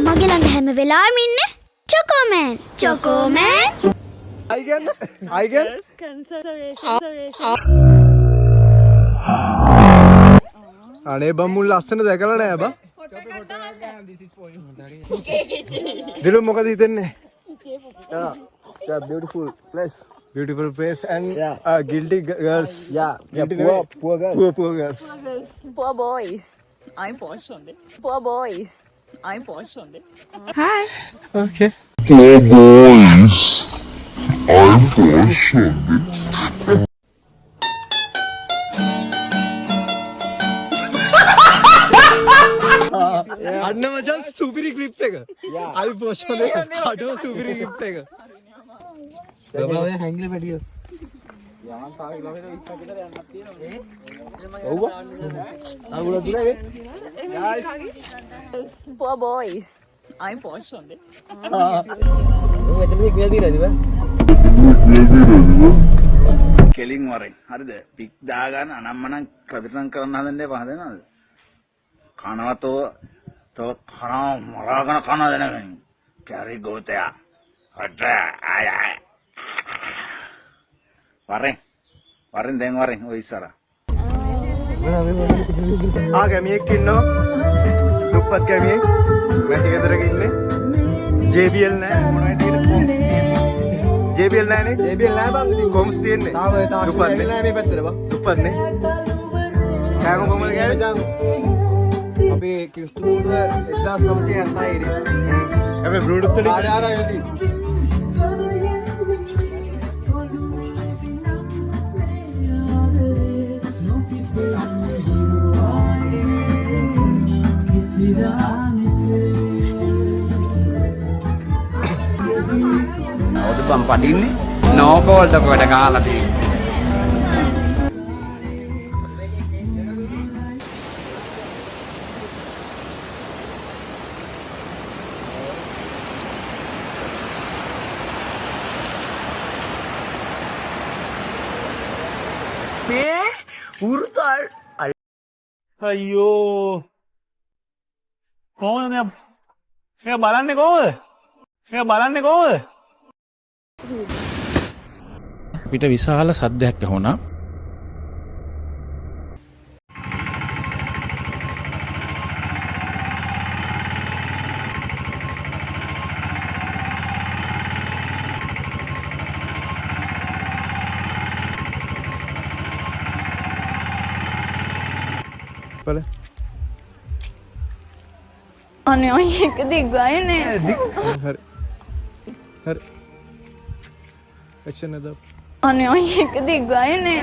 මගේ ළඟ හැම වෙලාවෙම ඉන්නේ චොකෝමෑන්. චොකෝමෑන්. අයිගන් අනේ බම්මුල් ලස්සන දැකලා නෑ බා. දිලු මොකද හිතන්නේ? Yeah, beautiful place. Beautiful place and guilty girls. Guilty poor girls. Poor girls. Poor boys. I'm posh on it. Poor boys. I'm posh on it. Hi. Okay. Poor boys. I'm posh on it. අන්න මචං සුපිරි clip එක. I post on it. අඩෝ සුපිරි clip එක. ගබාවේ හැංගිලා පැටියෝ. Poor boys. I'm posh on it. කෙලින් වරෙන් හරිද පික් දාගන්න අනම්මනම් කවිතම් කරන්න හදන්නේ පහදෙනවද කනවතෝ තෝ කනවා මරාගෙන කනවද නැගන් කැරි ගෝතයා හට ආය වරෙන් දැන් වරෙන් ඔය ඉස්සර ගැමියෙක් ඉන්නවා දුප්පත් ගැමියෙක් මැටි ගෙදරක ඉන්නේ JBL නෑ මොනවද තියෙන්නේ JBL නෑනේ JBL නෑ බං ඉතින් කොම්ස් තියෙන්නේ දුප්පත් නෑ මේ පැත්තට බං දුප්පත් නේ කෑම කොහමද ගෑවේ අපි කිස්තුමුල 1976 ඉරිය. හැබැයි බ්‍රූඩුත් වලින් ආරා යති. අවුද බම් පටින්නේ නෝකෝල්ට කොට කාලා තියෙන්නේ. අයියෝ කොහොමද මෙයා බලන්නේ කොහොමද අපිට විශාල සද්දයක් ඇහුණා. අනේ ඔය එක දිග්ගයනේ. හරි ඇක්ෂන් නේද අනේ ඔය එක දිග්ගයනේ.